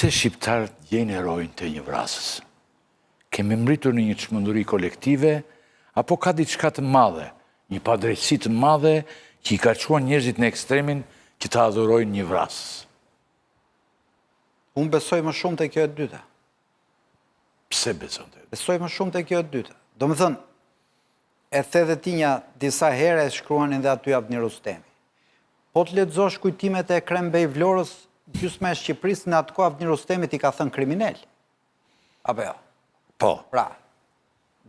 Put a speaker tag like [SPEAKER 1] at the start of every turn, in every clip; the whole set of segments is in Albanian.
[SPEAKER 1] Pse shqiptarët gjejnë herojnë të një vrasës? Kemi mbritur në një çmenduri kolektive, apo ka diçka të madhe, një padrejtësi të madhe që i ka çuar njerëzit në ekstremin që të adhurojnë një vrasës?
[SPEAKER 2] Unë besoj më shumë te kjo e dyta.
[SPEAKER 1] Pse besonte?
[SPEAKER 2] Besoj më shumë te kjo e dyta. Do më thënë, e the dhe tinja disa herë e shkruanin dhe aty Avni Rustemi. Po të lexosh kujtimet e Ekrem Bej Vlorës, gjysma e Shqipërisë në atë kohë Avni Rustemi i ka thënë kriminal. Apo jo?
[SPEAKER 1] Po.
[SPEAKER 2] Pra,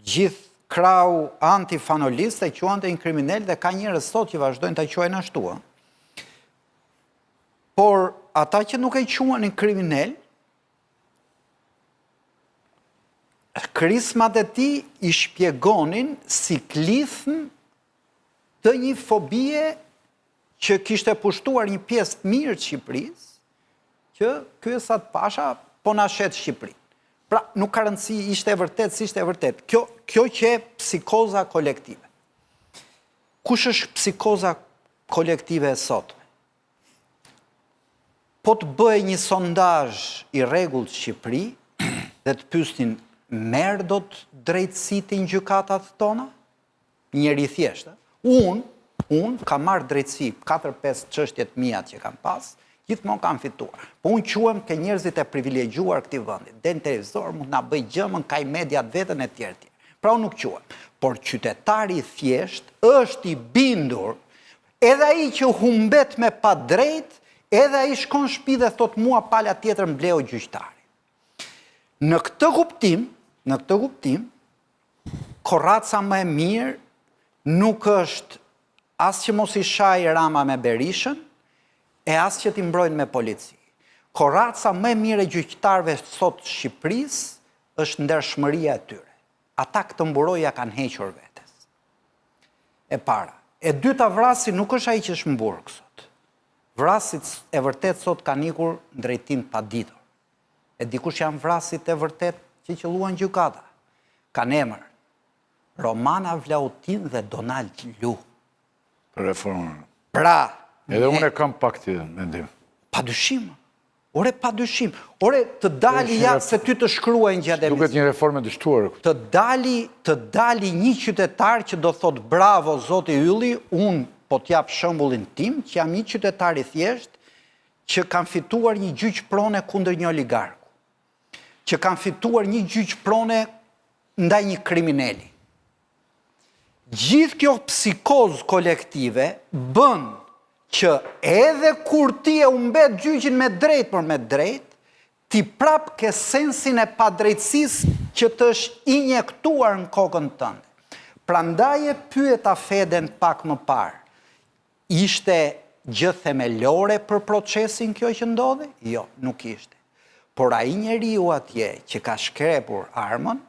[SPEAKER 2] gjithë krau antifanoliste e quante një kriminal dhe ka njerëz sot që vazhdojnë ta quajnë ashtu. Por ata që nuk e quanin kriminal, krismat e tij i shpjegonin si klithmë të një fobie që kishte pushtuar një pjesë të mirë të Shqipërisë, që ky Esad Pasha po na shet Shqipërinë. Pra, nuk ka rëndësi ishte e vërtet, si ishte e vërtet. Kjo që e psikoza kolektive. Kush është psikoza kolektive e sotme? Po të bëj një sondazh i rregullt Shqipëri dhe të pyesnin merr dot drejtësitë në gjykatat tona? Njëri thjesht. Unë kam marrë drejtësi 4-5 çështjet mia që kam pas, gjithmonë kam fituar. Po unë quhem ke njerëzit e privilegjuar këtij vendi. Den televizor mund na bëj gjëmën, ka i mediat vetën e tjerë. Pra unë nuk quhem. Por qytetari i thjesht është i bindur, edhe ai që humbet me pa drejt, edhe ai shkon në shtëpi dhe thot mua pala tjetër mbleu gjyqtari. Në këtë kuptim, korraca më e mirë nuk është as që mos i shaj Rama me Berishën, e as që t'i mbrojnë me polici. Korraca më e mirë e gjyqtarëve sot Shqipërisë është ndershmëria e tyre. Ata këtë mburoja kanë hequr vetes. E para. E dyta, vrasi nuk është ai që është mburg sot. Vrasit e vërtet sot kanë ikur në drejtim të paditur. E dikush janë vrasit e vërtet që qelluan gjykata. Kanë emër Romana Vlautin dhe Donald Lu.
[SPEAKER 1] Për reformën.
[SPEAKER 2] Pra,
[SPEAKER 1] edhe unë e kam pak të mendim.
[SPEAKER 2] Padyshim. Ore, padyshim. Ore, të dali ja se ty të shkruajnë gjatë emisionit.
[SPEAKER 1] Duket një reformë dështuar.
[SPEAKER 2] Të dali një qytetar që do thot bravo zoti Ylli, unë po t'jap shembullin tim, që jam një qytetar i thjesht që kanë fituar një gjyq prone kundër një oligarku. Që kanë fituar një gjyq prone ndaj një kriminali. Gjithë kjo psikoz kolektive bën që edhe kur ti e humbet gjyqin me drejt për me drejt, ti prap ke sensin e padrejtësisë që të është injektuar në kokën tënde. Prandaj e pyeta Feden pak më parë. Ishte gjë themelore për procesin kjo që ndodhi? Jo, nuk ishte. Por ai njeriu atje që ka shkrepur armën,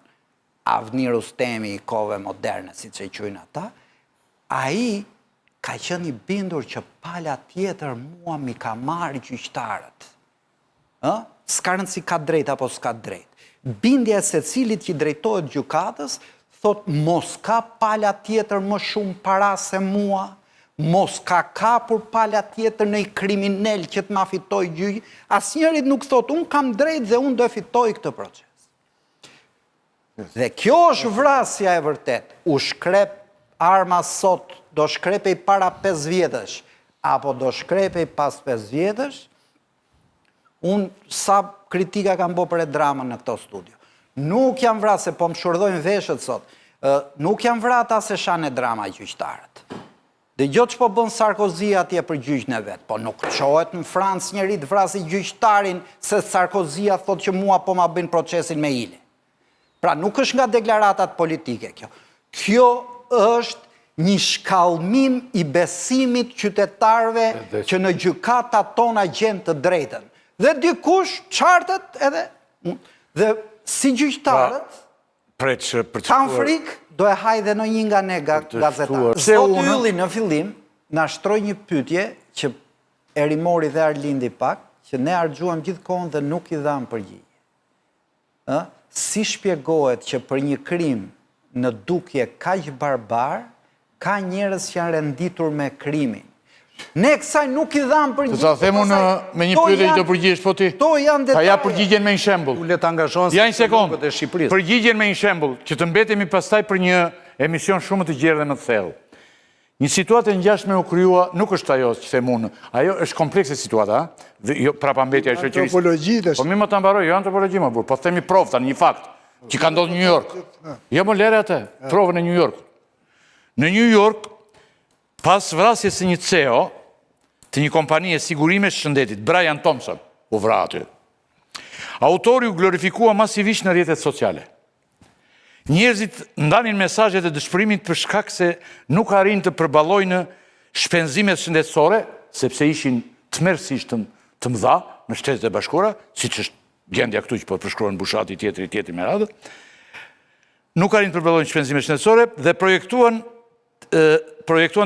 [SPEAKER 2] Avni Rustemi i kohëve moderne, siç e quajnë ata, ai ka qenë i bindur që pala tjetër mua mi ka marrë gjyqtarët. S'ka rëndësi ka drejt apo s'ka drejt. Bindja e secilit që drejtohet gjykatës, thot mos ka pala tjetër më shumë para se mua, mos ka kapur pala tjetër në i kriminal që të ma fitoj gjyq. Asnjërit nuk thot unë kam drejt dhe unë do e fitoj këtë proces. Dhe kjo është vrasja e vërtet. U shkrep arma sot, do shkrepej para 5 vjetësh, apo do shkrepej pas 5 vjetësh, unë sa kritika kam bo për e dramën në këto studio. Nuk jam vrarë, se po më shurdojnë veshët sot, nuk jam vrarë ata se shanë e drama gjyqtarët. Dhe gjotë që po bën Sarkozy atje për gjyqën e vetë, po nuk qohet në Francë njëri të vrasi gjyqtarin se Sarkozy thot që mua po ma bëjnë procesin me ile. Pra nuk është nga deklaratat politike kjo. Kjo është një shkallmim i besimit qytetarëve që në gjykatat tona gjenë të drejtën. Dhe dikush qartet edhe. Dhe si gjyqtarët kanë frikë, do e hajde në një nga ne gazetarë. Zoti Ylli në fillim na shtroi një pyetje që e rimori dhe Arlindi pak, që ne harxhuam gjithkohën dhe nuk i dham përgjigje. Si shpjegohet që për një krim në dukje kaq barbar, ka njerëz që janë renditur me krimin. Ne kësaj nuk i dham përgjigje.
[SPEAKER 1] Të ta them unë me një pyetje që do përgjigjesh po ti.
[SPEAKER 2] To janë detaje.
[SPEAKER 1] Ta ja përgjigjen me një shembull.
[SPEAKER 2] U le të angazhohen
[SPEAKER 1] Ja një sekond.
[SPEAKER 2] e Shqipërisë.
[SPEAKER 1] Përgjigjen me një shembull, që të mbetemi pastaj për një emision shumë të gjerë dhe më të thellë. Një situatë e ngjashme u krijua, nuk është ajo që them unë. Ajo është komplekse situata, jo prapambetja e shoqërisë.
[SPEAKER 3] Antropologji dhe
[SPEAKER 1] Po mi më ta mbaroj, jo antropologji më burr, po themi provë tani një fakt që ka ndodhur në New York. Jo më lere atë, provën e New York. Në New York, pas vrasjes së një CEO të një kompanie sigurime shëndetit, Brian Thompson, u vra aty. Autori u glorifikua masivisht në rrjetet sociale. Njerëzit ndanin mesazhet e dëshpërimit për shkak se nuk arrin të përballojnë shpenzimet shëndetësore, sepse ishin tmerrsisht të mëdha në Shtetet e Bashkuara, siç është gjendja këtu që po përshkruan Bushati tjetri me radhë. Nuk arrin të përballojnë shpenzimet shëndetësore dhe projektuan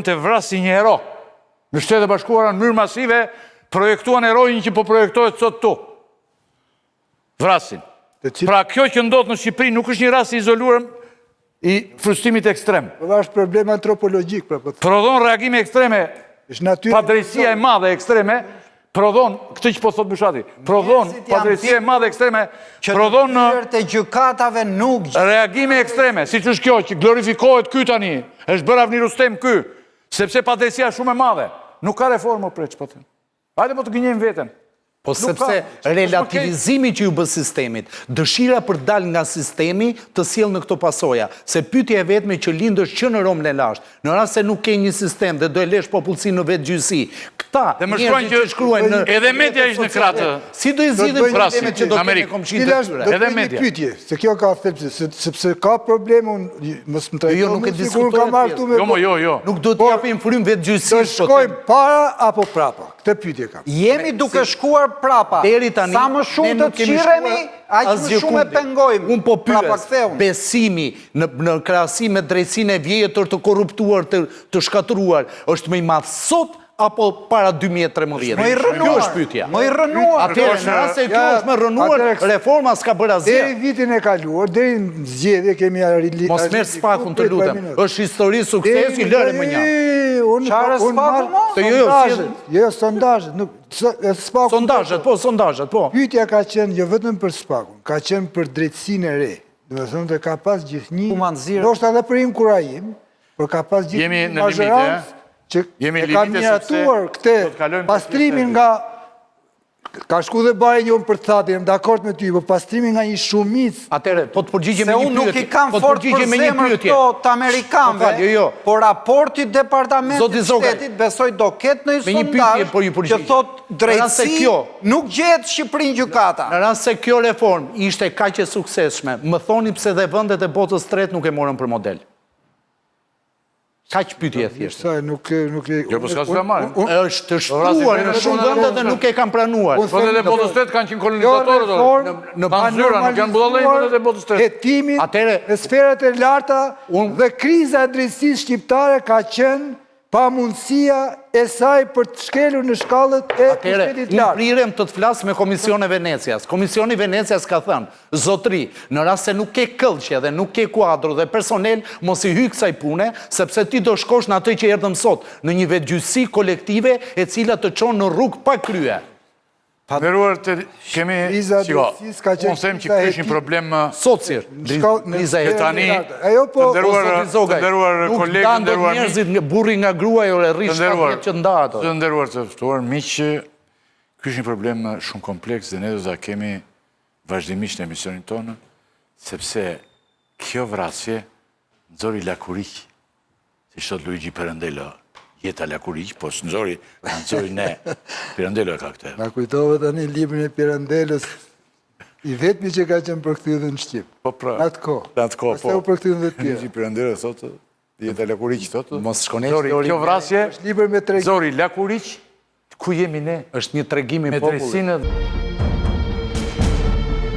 [SPEAKER 1] të vrasin një hero. Në Shtetet e Bashkuara në mënyrë masive projektuan herojin që po projektohet sot tu. Vrasin. Pra kjo që ndodh në Shqipëri nuk është një rast i izoluar i frustrimit ekstrem.
[SPEAKER 3] Po është problem antropologjik.
[SPEAKER 1] Prodhon reagime ekstreme, padrejësia e madhe ekstreme, prodhon, këtë që po thot Bushati, prodhon padrejësia e madhe ekstreme, prodhon
[SPEAKER 2] të gjykatave nuk
[SPEAKER 1] reagime ekstreme, si që është kjo, që glorifikohet ky tani, është bërë Avni Rustem ky, sepse padrejësia shumë e madhe. Nuk ka reformë preç, po të. Hajde po të gënjejmë veten.
[SPEAKER 2] Po sepse relativizimi që ju bë sistemit, dëshira për dal nga sistemi të sjell në këto pasoja, se pyetja e vetme që lind është që në Romë në Lasht, në rast se nuk ke një sistem dhe do e lesh popullsinë në vetë gjyqësi. Këta njerëzit që shkruajnë në
[SPEAKER 1] edhe media ishte në kratë.
[SPEAKER 2] Si do i zgjidhin problemet që do të kenë komshinë të tyre?
[SPEAKER 1] Edhe media.
[SPEAKER 3] Pyetje, se kjo ka thelbësi, sepse ka probleme, mos më trajtoni.
[SPEAKER 2] Jo, nuk e diskutoj.
[SPEAKER 1] Jo.
[SPEAKER 2] Nuk do të japim frym vetë gjyqësisë.
[SPEAKER 3] Do shkojmë para apo prapa? Këtë pyetje kam.
[SPEAKER 2] Jemi duke shkuar prapa. Sa më shumë të qiremi, aq më shumë e pengojmë.
[SPEAKER 4] Unë po pyes, besimi në krahasim me drejtsinë e vjetër të korruptuar, të shkatëruar, është më i madh sot apo para 2013?
[SPEAKER 2] Më i rënuar.
[SPEAKER 4] Kjo është pyetja.
[SPEAKER 2] Më i rënuar.
[SPEAKER 4] Atëherë, në rast se kjo është më rënuar, reforma s'ka bërë asgjë.
[SPEAKER 3] Deri vitin e kaluar, deri në zgjedhje kemi
[SPEAKER 4] Mos merr spakun, të lutem. Është histori suksesi, lëre më një.
[SPEAKER 2] Çfarë spaku mo?
[SPEAKER 3] Jo, sondazhet, nuk spaku.
[SPEAKER 4] Sondazhet, po.
[SPEAKER 3] Pyetja ka qenë jo vetëm për spakun, ka qenë për drejtsinë e re. Do të thonë ka pas gjithnjë. Ndoshta edhe për Kurajim, por ka pas gjithnjë.
[SPEAKER 1] Jemi në limite,
[SPEAKER 3] që e ka miratuar këtë pastrimin nga, ka shku dhe baje një unë për të thati, jam dakord me ty, po pastrimin nga një shumic.
[SPEAKER 4] Atere, po të përgjigje me një pyetje.
[SPEAKER 2] Se unë nuk i kam fort për zemër këto të Amerikanve, por raporti Departamentit Shtetit besoj do ketë në një sondazh që thot drejtësi nuk gjetë Shqipërinë gjykata.
[SPEAKER 4] Në rast se kjo reform ishte kaq e suksesshme, më thoni pse dhe vendet e botës tretë nuk e morën për model. Kaq pyetje thjesht.
[SPEAKER 1] Jo, po s'ka s'ka marrë.
[SPEAKER 4] Është shtruar në shumë vende dhe nuk e kanë pranuar.
[SPEAKER 1] Po edhe botës tretë kanë qenë kolonizatorë. Në zyra nuk janë budallëj edhe botës tretë.
[SPEAKER 3] Hetimit në sferat e larta dhe kriza e drejtësisë shqiptare ka qenë pa mundësia e saj për të shkelur në shkallët e shtetit lartë.
[SPEAKER 4] Unë prirem të flasë me Komisioni Venecias. Komisioni Venecias ka thënë, zotri, në rast se nuk ke këllqe dhe nuk ke kuadro dhe personel, mos i hyj kësaj pune, sepse ti do shkosh në atë që erdhëm sot, në një vetgjyqësi kolektive e cila të çon në rrugë pa krye.
[SPEAKER 1] Nderuar të kemi, unë them që kështë një problem
[SPEAKER 4] socir, kriza e
[SPEAKER 1] tani,
[SPEAKER 4] të
[SPEAKER 1] nderuar kolegë, të nderuar
[SPEAKER 4] njerëzit nga burri nga gruaja ore rrish 7 vjet që ndahet.
[SPEAKER 1] Të nderuar të ftuar miq, ky është një problem shumë kompleks dhe ne do ta kemi vazhdimisht në emisionin tonë, sepse kjo vrasje nxori lakuriq, si thot Luigi Pirandello. Jeta lakuriq, po s'nxori, nxori ne. Pirandello e ka këtë.
[SPEAKER 3] Na kujtove tani librin e Pirandellos, i vetmi që ka qenë përkthyer në Shqip.
[SPEAKER 1] Po pra.
[SPEAKER 3] Në atë kohë.
[SPEAKER 1] Po.
[SPEAKER 3] Pastaj u përkthyen dhe të tjerë.
[SPEAKER 1] Luigi Pirandello thotë, jeta lakuriq thotë.
[SPEAKER 4] Mos shkoni
[SPEAKER 1] kjo vrasje.
[SPEAKER 3] Është libër me tregim.
[SPEAKER 1] Nxori lakuriq, ku jemi ne?
[SPEAKER 4] Është një tregim i popullit.
[SPEAKER 1] Me drejtsinë